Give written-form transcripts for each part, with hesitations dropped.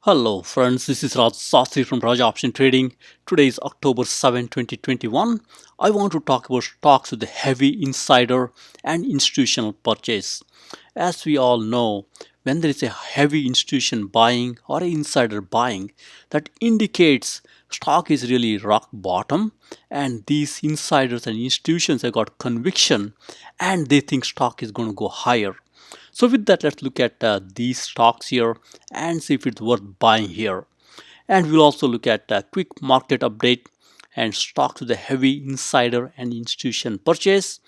Hello friends, this is Raj Sastry from Raj Option Trading. Today is October 7, 2021. I want to talk about stocks with the heavy insider and institutional purchase. As we all know, when there is a heavy institution buying or insider buying, that indicates stock is really rock bottom, and these insiders and institutions have got conviction and they think stock is going to go higher. So with that, let's look at these stocks here and see if it's worth buying here. And we'll also look at a quick market update and stocks with a heavy insider and institution purchase.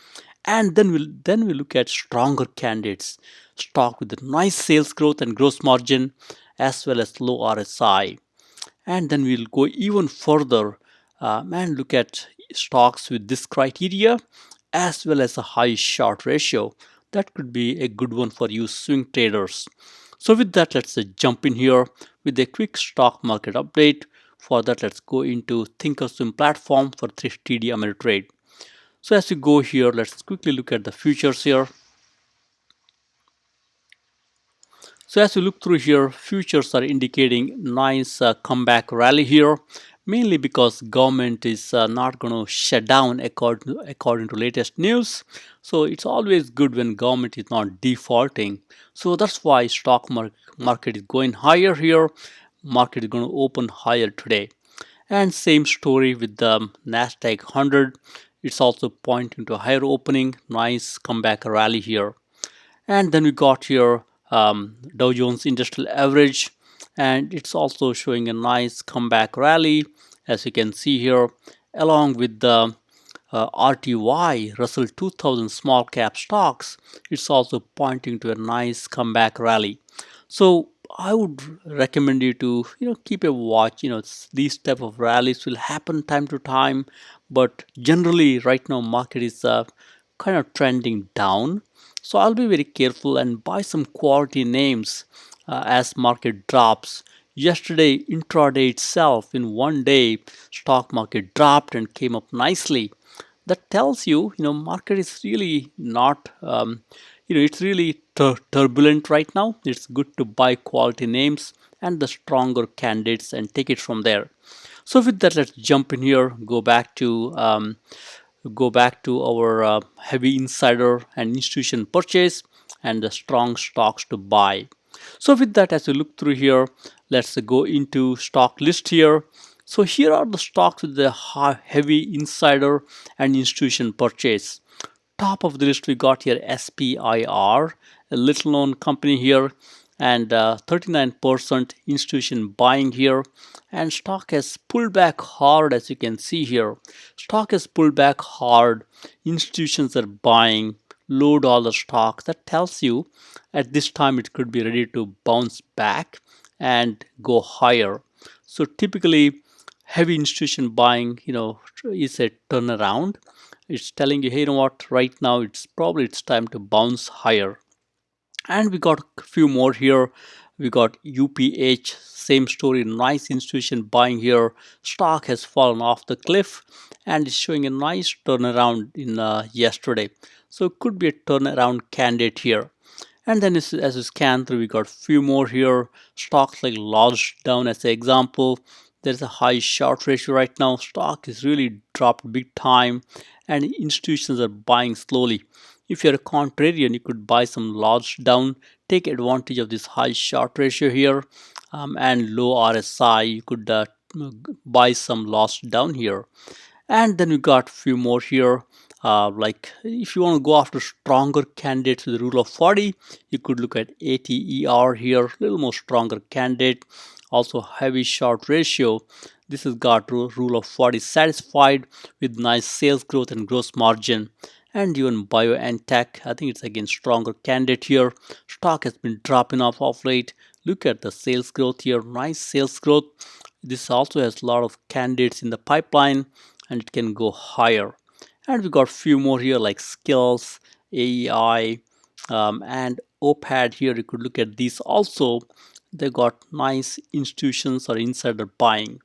And then we'll look at stronger candidates, stock with a nice sales growth and gross margin as well as low RSI. And then we'll go even further and look at stocks with this criteria as well as a high short ratio. That could be a good one for you swing traders. So with that, let's jump in here with a quick stock market update. For that, let's go into thinkorswim platform for TD Ameritrade. So as we go here, let's quickly look at the futures here. So as we look through here, futures are indicating nice comeback rally here, mainly because government is not going to shut down according to latest news. So it's always good when government is not defaulting. So that's why stock market is going higher here. Market is going to open higher today. And same story with the Nasdaq 100. It's also pointing to a higher opening, nice comeback rally here. And then we got here Dow Jones Industrial Average, and it's also showing a nice comeback rally, as you can see here, along with the RTY Russell 2000 small cap stocks. It's also pointing to a nice comeback rally. So I would recommend you to keep a watch. These type of rallies will happen time to time, but generally right now market is kind of trending down. So I'll be very careful and buy some quality names as market drops. Yesterday intraday itself, in one day stock market dropped and came up nicely. That tells you market is really not it's really turbulent right now. It's good to buy quality names and the stronger candidates and take it from there. So with that, let's jump in here, go back to our heavy insider and institution purchase and the strong stocks to buy. So with that, as we look through here, let's go into stock list here. So here are the stocks with the heavy insider and institution purchase. Top of the list we got here SPIR, a little known company here, and 39% institution buying here, and stock has pulled back hard. As you can see here, stock has pulled back hard. Institutions are buying low dollar stock. That tells you at this time it could be ready to bounce back and go higher. So typically heavy institution buying is a turnaround. It's telling you, hey, what, right now it's time to bounce higher. And we got a few more here. We got UPH, same story, nice institution buying here. Stock has fallen off the cliff and is showing a nice turnaround in yesterday. So it could be a turnaround candidate here. And then as we scan through, we got a few more here. Stocks like Lodged down as an example. There's a high short ratio right now. Stock is really dropped big time and institutions are buying slowly. If you're a contrarian, you could buy some Lodged down, take advantage of this high short ratio here and low RSI. You could buy some Lodged down here. And then we got a few more here. Like if you want to go after stronger candidates with the rule of 40, you could look at ATER here, a little more stronger candidate. Also heavy short ratio. This has got rule of 40 satisfied with nice sales growth and gross margin. And even BioNTech, I think it's again stronger candidate here. Stock has been dropping off of late. Look at the sales growth here, nice sales growth. This also has a lot of candidates in the pipeline and it can go higher. And we got a few more here like Skills, AEI, and OPAD here. You could look at these also. They got nice institutions or insider buying.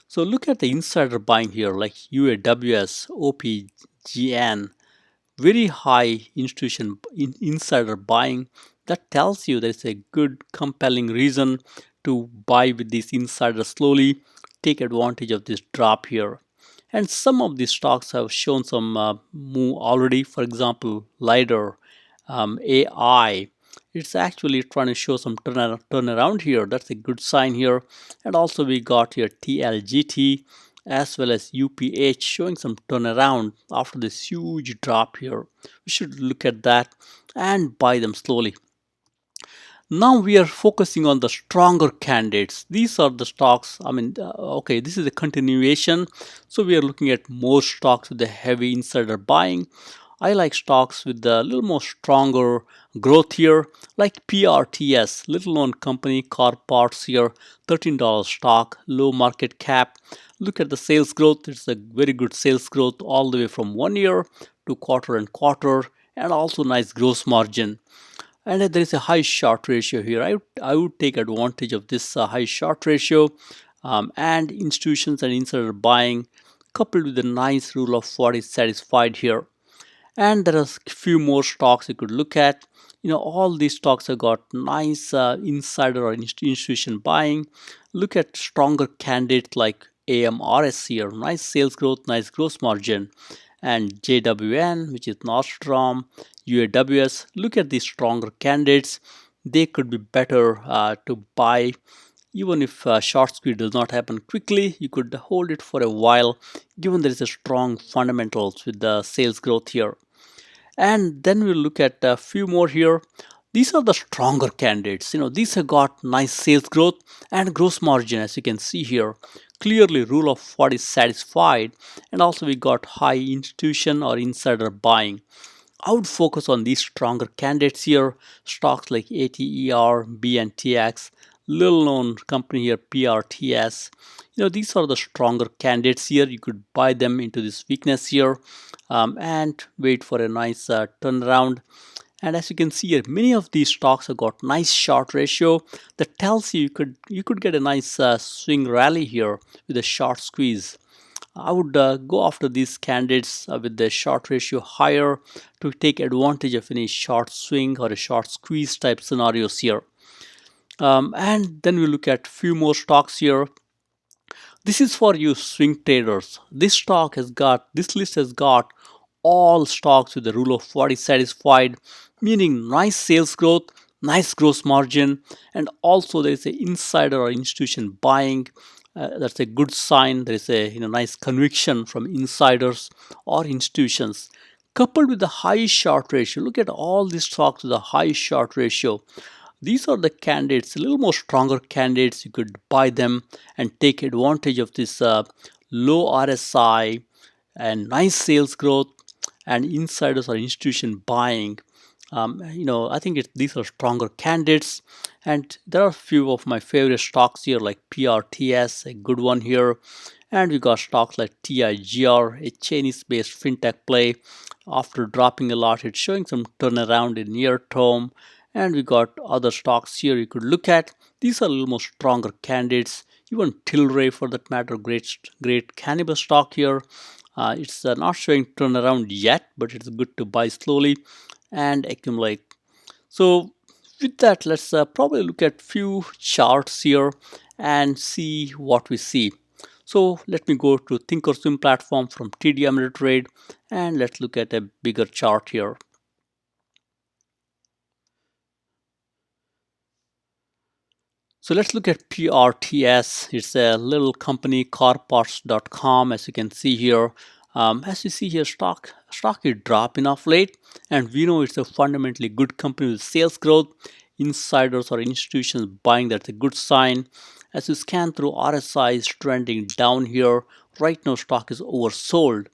So look at the insider buying here like UAWS, OPGN, very high institution insider buying. That tells you there's a good compelling reason to buy with these insiders slowly, take advantage of this drop here. And some of these stocks have shown some move already. For example, LiDAR, AI, it's actually trying to show some turnaround here. That's a good sign here. And also we got here TLGT as well as UPH showing some turnaround after this huge drop here. We should look at that and buy them slowly. Now we are focusing on the stronger candidates. These are the stocks. Okay, this is a continuation. So we are looking at more stocks with the heavy insider buying. I like stocks with a little more stronger growth here, like PRTS, little known company, CarParts here, $13 stock, low market cap. Look at the sales growth. It's a very good sales growth all the way from 1 year to quarter and quarter, and also nice gross margin. And there is a high short ratio here. I would take advantage of this high short ratio, and institutions and insider buying coupled with a nice rule of 40 satisfied here. And there are a few more stocks you could look at. All these stocks have got nice insider or institution buying. Look at stronger candidates like AMRS here, nice sales growth, nice gross margin, and JWN, which is Nordstr, UAWS. Look at these stronger candidates. They could be better to buy. Even if short squeeze does not happen quickly, you could hold it for a while, given there is a strong fundamentals with the sales growth here. And then we'll look at a few more here. These are the stronger candidates. These have got nice sales growth and gross margin, as you can see here. Clearly rule of 40 satisfied, and also we got high institution or insider buying. I would focus on these stronger candidates here. Stocks like ATER, BNTX, little known company here, PRTS. These are the stronger candidates here. You could buy them into this weakness here, and wait for a nice turnaround. And as you can see here, many of these stocks have got nice short ratio that tells you you could get a nice swing rally here with a short squeeze. I would go after these candidates with the short ratio higher to take advantage of any short swing or a short squeeze type scenarios here. And then we look at few more stocks here. This is for you swing traders. This list has got all stocks with the rule of 40 satisfied, meaning nice sales growth, nice gross margin, and also there is an insider or institution buying. That's a good sign. There is a nice conviction from insiders or institutions, coupled with the high short ratio. Look at all these stocks with a high short ratio. These are the candidates, a little more stronger candidates. You could buy them and take advantage of this low RSI and nice sales growth and insiders or institution buying. I think these are stronger candidates. And there are a few of my favorite stocks here, like PRTS, a good one here. And we got stocks like TIGR, a Chinese-based fintech play. After dropping a lot, it's showing some turnaround in near term. And we got other stocks here you could look at. These are a little more stronger candidates. Even Tilray, for that matter, great cannabis stock here. It's not showing turnaround yet, but it's good to buy slowly and accumulate. So with that, let's probably look at few charts here and see what we see. So let me go to Thinkorswim platform from TD Ameritrade, and let's look at a bigger chart here. So let's look at PRTS. It's a little company, carparts.com, as you can see here. As you see here, stock is dropping off late, and we know it's a fundamentally good company with sales growth. Insiders or institutions buying, that's a good sign. As you scan through, RSI is trending down here. Right now, stock is oversold.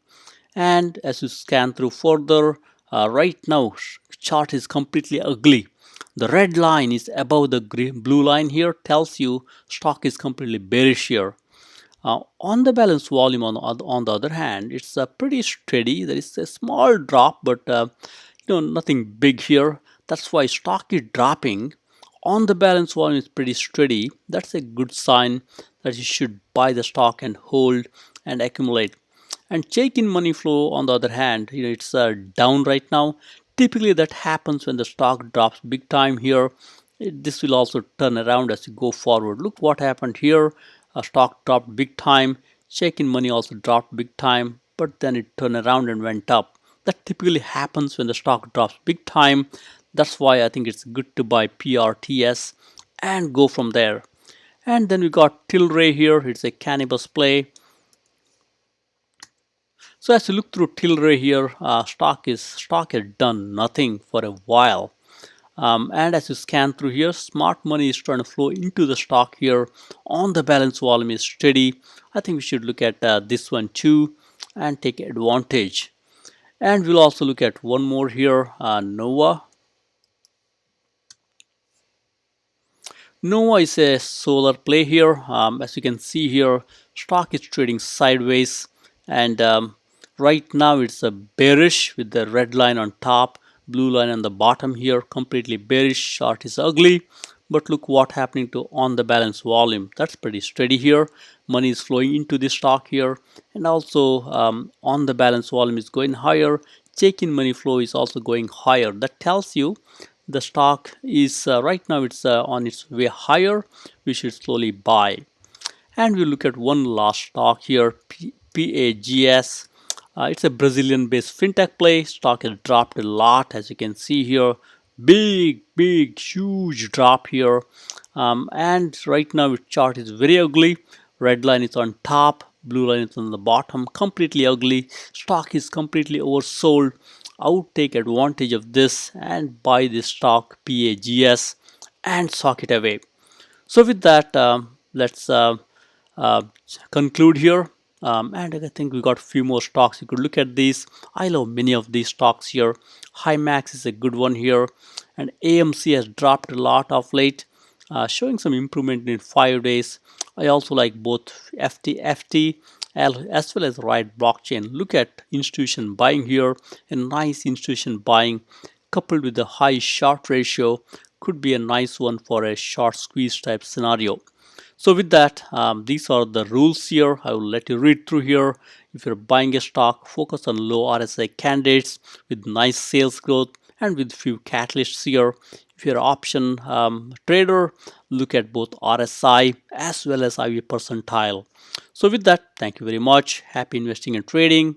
And as you scan through further, right now, chart is completely ugly. The red line is above the blue line here, tells you stock is completely bearish here. On the balance volume, on the other hand, it's pretty steady. There is a small drop, but nothing big here. That's why stock is dropping. On the balance volume is pretty steady. That's a good sign that you should buy the stock and hold and accumulate. And check-in money flow, on the other hand, it's down right now. Typically that happens when the stock drops big time here. This will also turn around as you go forward. Look what happened here. A stock dropped big time. Check-in money also dropped big time, but then it turned around and went up. That typically happens when the stock drops big time. That's why I think it's good to buy PRTS and go from there. And then we got Tilray here. It's a cannabis play. So as you look through Tilray here, stock has done nothing for a while. And as you scan through here, smart money is trying to flow into the stock here. On the balance volume is steady. I think we should look at this one too and take advantage. And we'll also look at one more here, Nova. Nova is a solar play here. As you can see here, stock is trading sideways, and right now it's a bearish with the red line on top, blue line on the bottom here, completely bearish. Short is ugly, but look what happening to on the balance volume. That's pretty steady here. Money is flowing into the stock here, and also on the balance volume is going higher. Check-in money flow is also going higher. That tells you the stock is right now it's on its way higher. We should slowly buy. And we look at one last stock here, PAGS. It's a Brazilian based fintech play. Stock has dropped a lot, as you can see here. Big huge drop here. And right now its chart is very ugly. Red line is on top, blue line is on the bottom, completely ugly. Stock is completely oversold. I would take advantage of this and buy this stock PAGS and sock it away. So with that, let's uh, conclude here. And I think we got a few more stocks. You could look at these. I love many of these stocks here. Himax is a good one here, and AMC has dropped a lot of late, showing some improvement in 5 days. I also like both FT as well as Riot Blockchain. Look at institution buying here. A nice institution buying coupled with a high short ratio could be a nice one for a short squeeze type scenario. So with that, these are the rules here. I will let you read through here. If you're buying a stock, focus on low RSI candidates with nice sales growth and with few catalysts here. If you're an option trader, look at both RSI as well as IV percentile. So with that, thank you very much. Happy investing and trading.